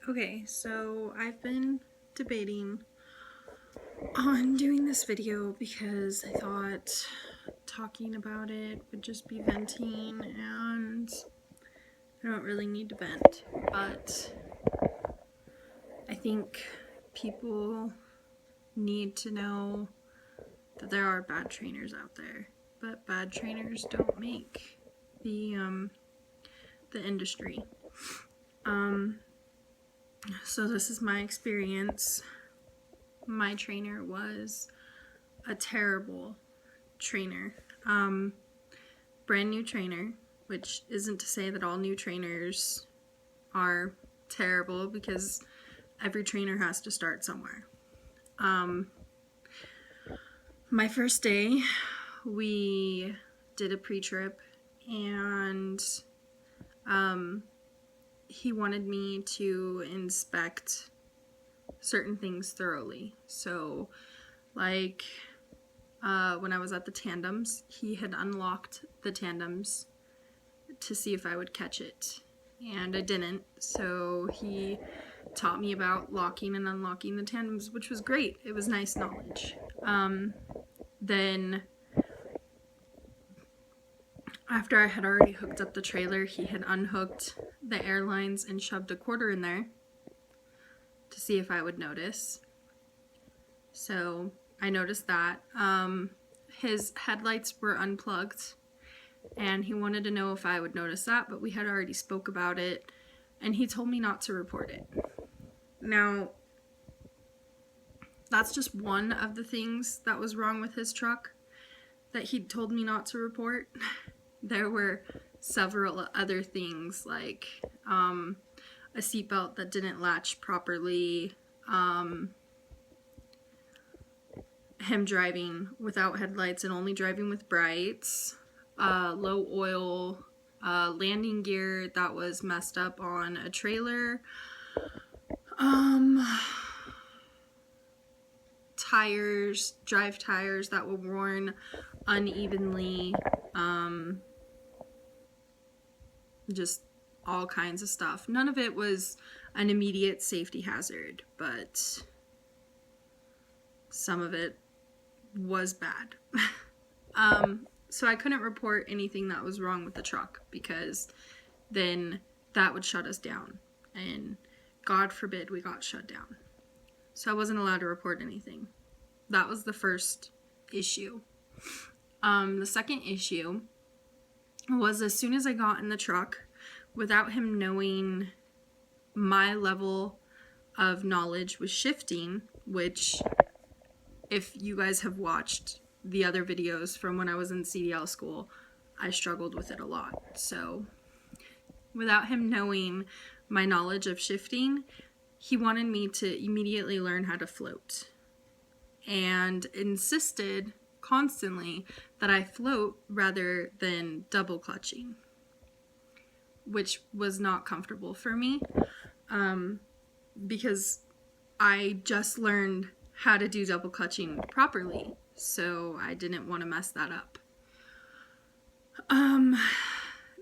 Okay, so I've been debating on doing this video because I thought talking about it would just be venting, and I don't really need to vent, but I think people need to know that there are bad trainers out there, but bad trainers don't make the industry. So this is my experience. My trainer was a terrible trainer. Brand new trainer, which isn't to say that all new trainers are terrible, because every trainer has to start somewhere. My first day, we did a pre-trip, and he wanted me to inspect certain things thoroughly. So, like, when I was at the tandems, he had unlocked the tandems to see if I would catch it, and I didn't. So he taught me about locking and unlocking the tandems, which was great. It was nice knowledge. Then after I had already hooked up the trailer, he had unhooked the airlines and shoved a quarter in there to see if I would notice. So I noticed that. His headlights were unplugged, and he wanted to know if I would notice that, but we had already spoke about it, and he told me not to report it. Now, that's just one of the things that was wrong with his truck that he told me not to report. There were several other things, like a seatbelt that didn't latch properly, him driving without headlights and only driving with brights, low oil, landing gear that was messed up on a trailer, tires, drive tires that were worn unevenly, just all kinds of stuff. None of it was an immediate safety hazard, but some of it was bad. So I couldn't report anything that was wrong with the truck, because then that would shut us down, and God forbid we got shut down. So I wasn't allowed to report anything. That was the first issue. The second issue was, as soon as I got in the truck, without him knowing my level of knowledge with shifting, which, if you guys have watched the other videos from when I was in CDL school, I struggled with it a lot. So without him knowing my knowledge of shifting, he wanted me to immediately learn how to float, and insisted constantly that I float rather than double clutching, which was not comfortable for me, because I just learned how to do double clutching properly, so I didn't want to mess that up.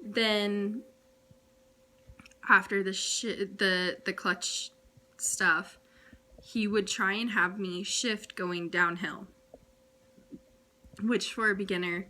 Then after the clutch stuff, he would try and have me shift going downhill, which, for a beginner,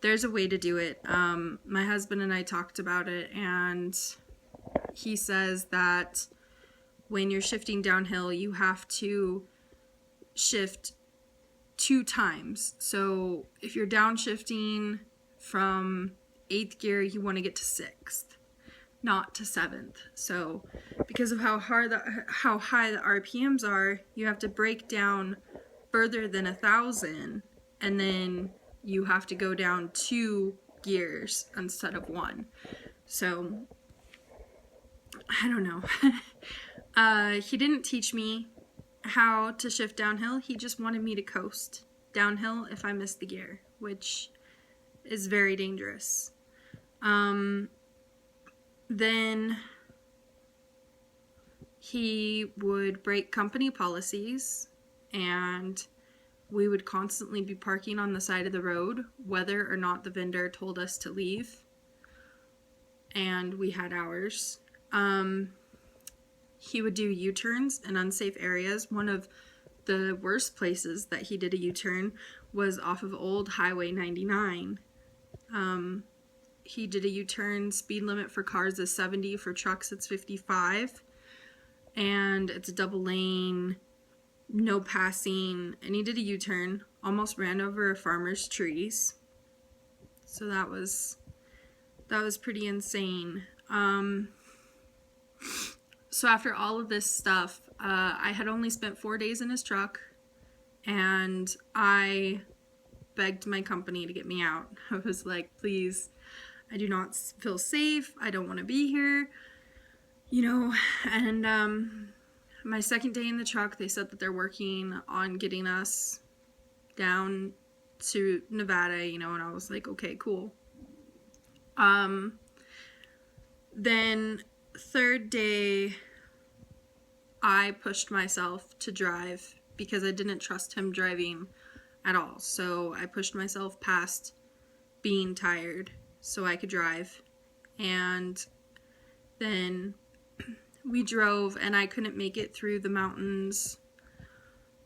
there's a way to do it. My husband and I talked about it, and he says that when you're shifting downhill, you have to shift 2 times. So if you're downshifting from 8th gear, you want to get to 6th, not to 7th. So because of how high the RPMs are, you have to break down further than 1,000, and then you have to go down 2 gears instead of 1. So I don't know. He didn't teach me how to shift downhill. He just wanted me to coast downhill if I missed the gear, which is very dangerous. Then he would break company policies, and we would constantly be parking on the side of the road, whether or not the vendor told us to leave, and we had hours. he would do U-turns in unsafe areas. One of the worst places that he did a U-turn was off of Old Highway 99. He did a U-turn. Speed limit for cars is 70. For trucks, it's 55. And it's a double lane, no passing. And he did a U-turn. Almost ran over a farmer's trees. So that was pretty insane. So after all of this stuff, I had only spent 4 days in his truck, and I begged my company to get me out. I was like, please, I do not feel safe. I don't want to be here, you know. And my second day in the truck, they said that they're working on getting us down to Nevada, you know, and I was like, okay, cool. Then third day, I pushed myself to drive because I didn't trust him driving at all. So I pushed myself past being tired so I could drive. And then we drove, and I couldn't make it through the mountains.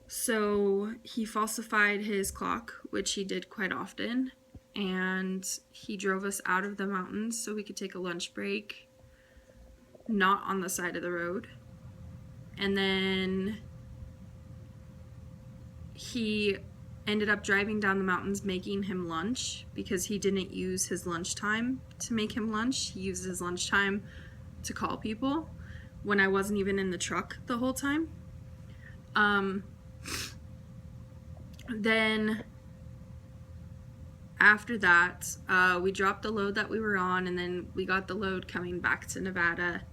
So he falsified his clock, which he did quite often. And he drove us out of the mountains so we could take a lunch break, not on the side of the road. And then he ended up driving down the mountains making him lunch because he didn't use his lunchtime to make him lunch. He used his lunchtime to call people when I wasn't even in the truck the whole time. Then after that, we dropped the load that we were on, and then we got the load coming back to Nevada.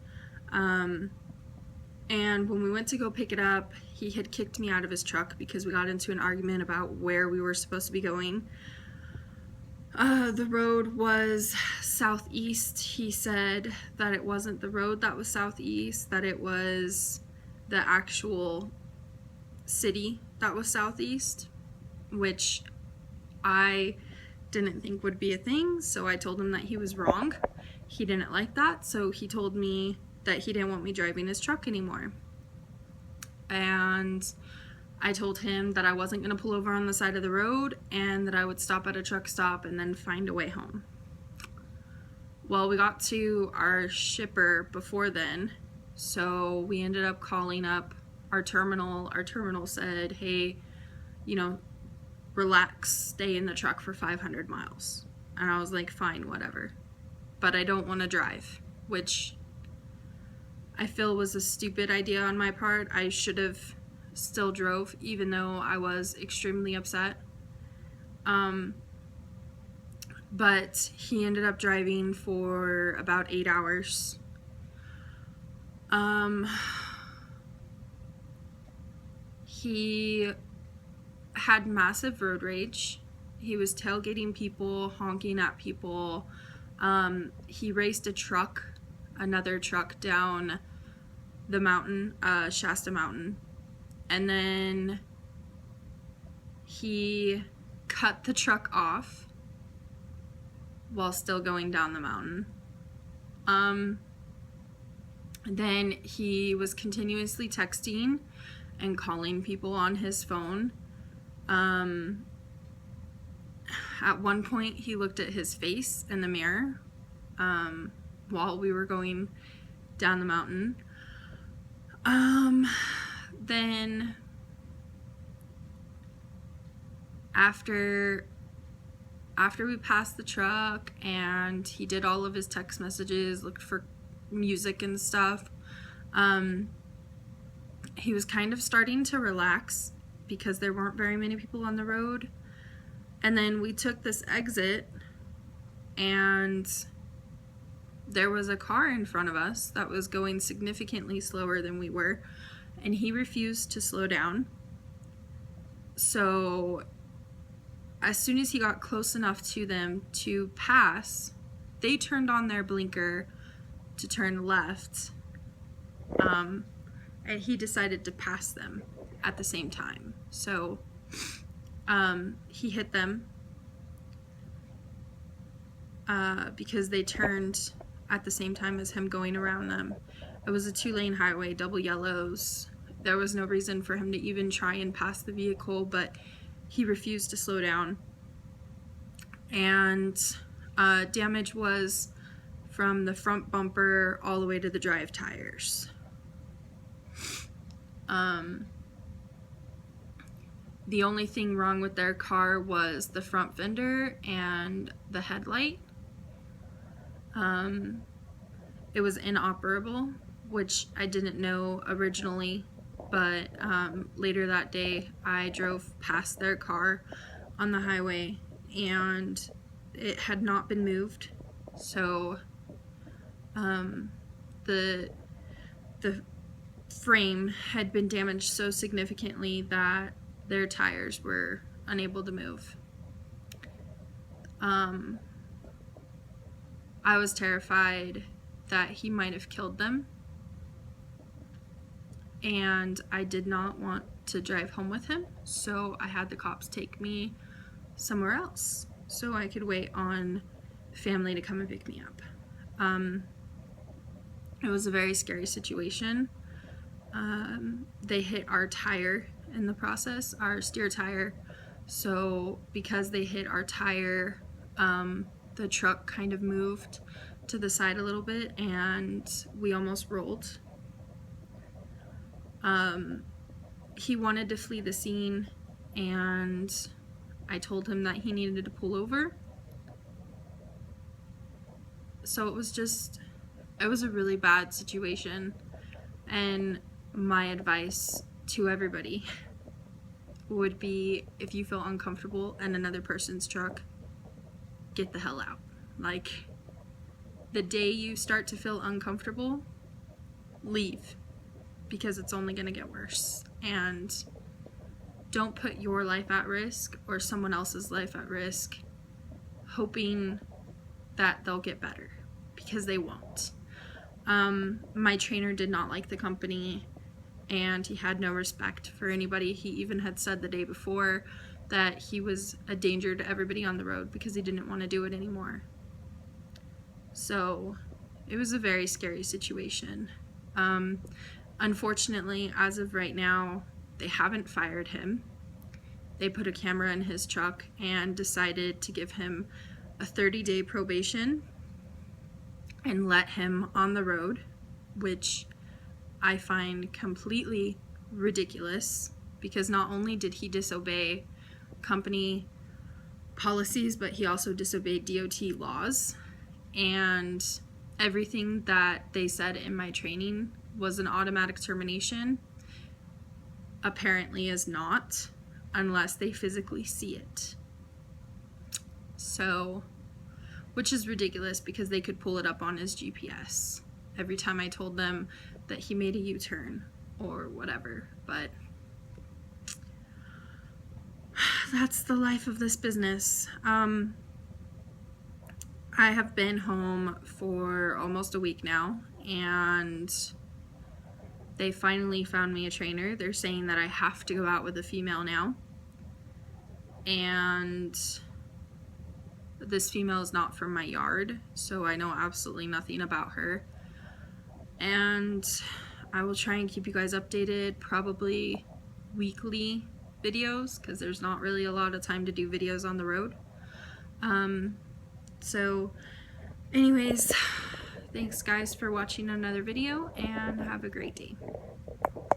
And when we went to go pick it up, he had kicked me out of his truck because we got into an argument about where we were supposed to be going. The road was southeast. He said that it wasn't the road that was southeast, that it was the actual city that was southeast, which I didn't think would be a thing, so I told him that he was wrong. He didn't like that, so he told me that he didn't want me driving his truck anymore. And I told him that I wasn't going to pull over on the side of the road and that I would stop at a truck stop and then find a way home. Well, we got to our shipper before then, so we ended up calling up our terminal. Our terminal said, hey, you know, relax, stay in the truck for 500 miles. And I was like, fine, whatever. But I don't want to drive, which I feel was a stupid idea on my part. I should have still drove, even though I was extremely upset. But he ended up driving for about 8 hours. He had massive road rage. He was tailgating people, honking at people. He raced a truck, another truck, down the mountain, Shasta Mountain. And then he cut the truck off while still going down the mountain. Then he was continuously texting and calling people on his phone. At one point, he looked at his face in the mirror while we were going down the mountain. Then after we passed the truck and he did all of his text messages, looked for music and stuff, he was kind of starting to relax because there weren't very many people on the road. And then we took this exit and there was a car in front of us that was going significantly slower than we were, and he refused to slow down. So as soon as he got close enough to them to pass, they turned on their blinker to turn left, and he decided to pass them at the same time. So he hit them because they turned at the same time as him going around them. It was a 2-lane highway, double yellows. There was no reason for him to even try and pass the vehicle, but he refused to slow down. And damage was from the front bumper all the way to the drive tires. The only thing wrong with their car was the front fender and the headlight. It was inoperable, which I didn't know originally, but later that day I drove past their car on the highway and it had not been moved. So the frame had been damaged so significantly that their tires were unable to move. I was terrified that he might have killed them, and I did not want to drive home with him, so I had the cops take me somewhere else so I could wait on family to come and pick me up. It was a very scary situation. They hit our tire in the process, our steer tire. So because they hit our tire, the truck kind of moved to the side a little bit and we almost rolled. He wanted to flee the scene and I told him that he needed to pull over. So it was a really bad situation, and my advice to everybody would be, if you feel uncomfortable in another person's truck, get the hell out. Like, the day you start to feel uncomfortable, leave, because it's only going to get worse. And don't put your life at risk or someone else's life at risk hoping that they'll get better, because they won't. My trainer did not like the company, and he had no respect for anybody. He even had said the day before that he was a danger to everybody on the road because he didn't want to do it anymore. So it was a very scary situation. Unfortunately, as of right now, they haven't fired him. They put a camera in his truck and decided to give him a 30-day probation and let him on the road, which I find completely ridiculous, because not only did he disobey company policies, but he also disobeyed DOT laws. And everything that they said in my training was an automatic termination apparently is not, unless they physically see it. So, which is ridiculous, because they could pull it up on his GPS every time I told them that he made a U-turn or whatever. But that's the life of this business. I have been home for almost a week now, and they finally found me a trainer. They're saying that I have to go out with a female now, and this female is not from my yard, so I know absolutely nothing about her. And I will try and keep you guys updated, probably weekly videos, because there's not really a lot of time to do videos on the road. So anyways, thanks guys for watching another video, and have a great day.